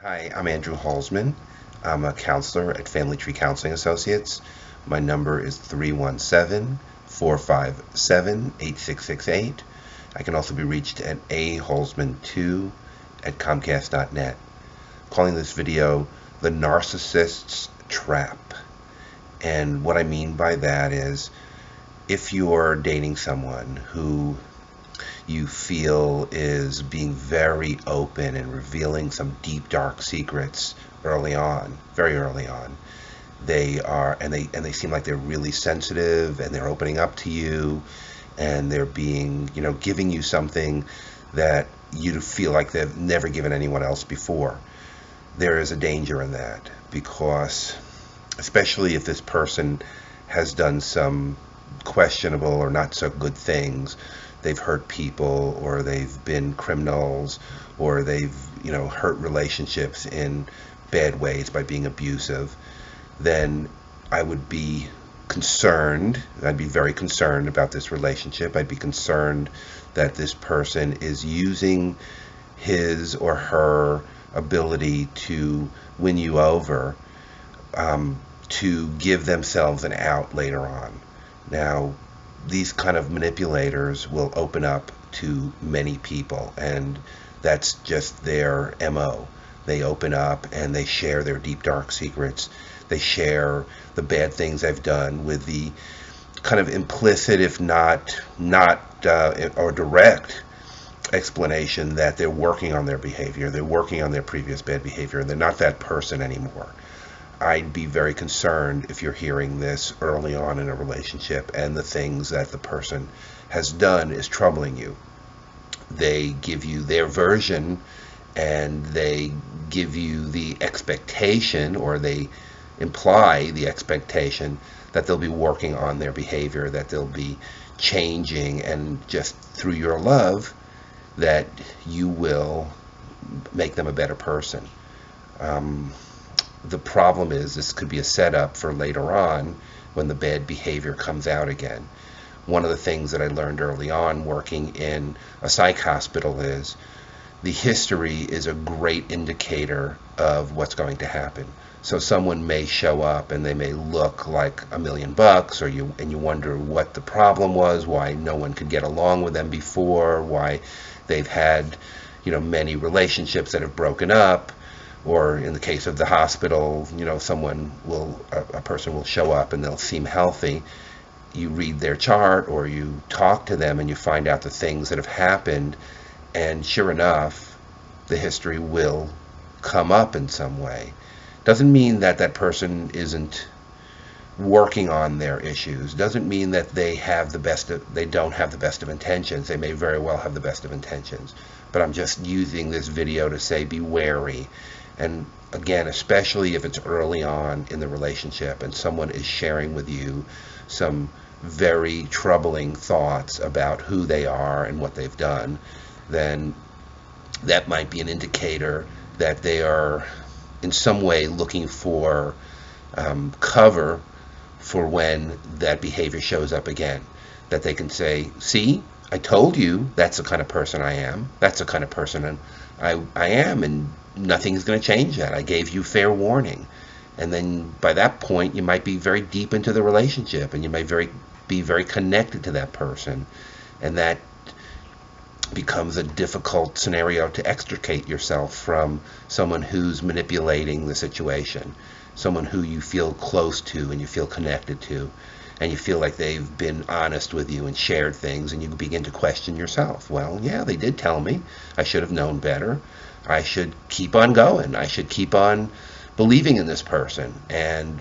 Hi, I'm Andrew Halsman. I'm a counselor at Family Tree Counseling Associates. My number is 317-457-8668. I can also be reached at ahalsman2@comcast.net. Calling this video The Narcissist's Trap. And what I mean by that is, if you're dating someone who you feel is being very open and revealing some deep dark secrets early on, very early on, they seem like they're really sensitive and they're opening up to you and they're being, giving you something that you feel like they've never given anyone else before. There is a danger in that, because especially if this person has done some questionable or not so good things, they've hurt people, or they've been criminals, or they've hurt relationships in bad ways by being abusive, then I would be concerned. I'd be very concerned about this relationship. I'd be concerned that this person is using his or her ability to win you over, to give themselves an out later on. Now, these kind of manipulators will open up to many people, and that's just their MO. They open up and they share their deep dark secrets. They share the bad things they've done with the kind of implicit, if not or direct explanation that they're working on their behavior. They're working on their previous bad behavior, and they're not that person anymore. I'd be very concerned if you're hearing this early on in a relationship and the things that the person has done is troubling you. They give you their version, and they give you the expectation, or they imply the expectation, that they'll be working on their behavior, that they'll be changing, and just through your love that you will make them a better person. The problem is, this could be a setup for later on when the bad behavior comes out again. One of the things that I learned early on working in a psych hospital is the history is a great indicator of what's going to happen. So someone may show up and they may look like $1,000,000, and you wonder what the problem was, why no one could get along with them before, why they've had many relationships that have broken up. Or in the case of the hospital, a person will show up and they'll seem healthy. You read their chart or you talk to them and you find out the things that have happened, and sure enough, the history will come up in some way. Doesn't mean that that person isn't working on their issues. Doesn't mean that they don't have the best of intentions. They may very well have the best of intentions. But I'm just using this video to say be wary. And again, especially if it's early on in the relationship and someone is sharing with you some very troubling thoughts about who they are and what they've done, then that might be an indicator that they are in some way looking for cover for when that behavior shows up again. That they can say, see, I told you that's the kind of person I am. That's the kind of person I am, and nothing's going to change that. I gave you fair warning. And then by that point, you might be very deep into the relationship, and you might be very connected to that person. And that becomes a difficult scenario to extricate yourself from someone who's manipulating the situation, someone who you feel close to and you feel connected to, and you feel like they've been honest with you and shared things, and you begin to question yourself. Well, yeah, they did tell me. I should have known better. I should keep on going. I should keep on believing in this person. And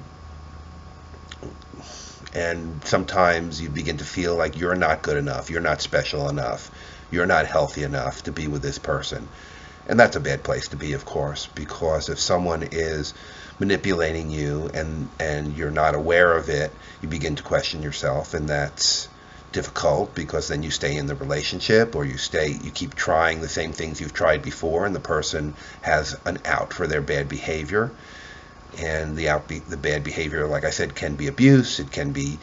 sometimes you begin to feel like you're not good enough. You're not special enough. You're not healthy enough to be with this person. And that's a bad place to be, of course, because if someone is manipulating you and you're not aware of it, you begin to question yourself, and that's difficult, because then you stay in the relationship, or you keep trying the same things you've tried before, and the person has an out for their bad behavior. And the bad behavior, like I said, can be abuse, it can be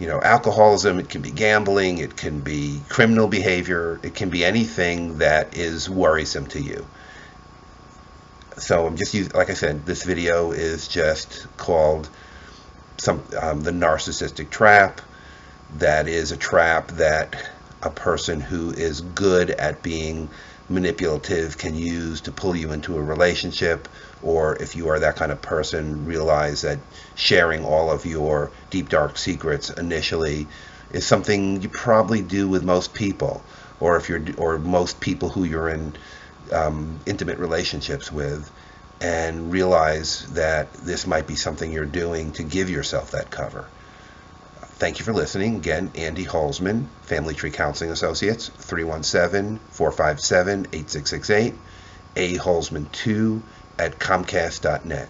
alcoholism, it can be gambling, it can be criminal behavior, it can be anything that is worrisome to you. So I'm just using, like I said, this video is just called the narcissistic trap. That is a trap that a person who is good at being manipulative can use to pull you into a relationship. Or if you are that kind of person, realize that sharing all of your deep dark secrets initially is something you probably do with most people, or if you're or most people who you're in intimate relationships with, and realize that this might be something you're doing to give yourself that cover. Thank you for listening. Again, Andy Holzman, Family Tree Counseling Associates, 317-457-8668, aholzman2 at comcast.net.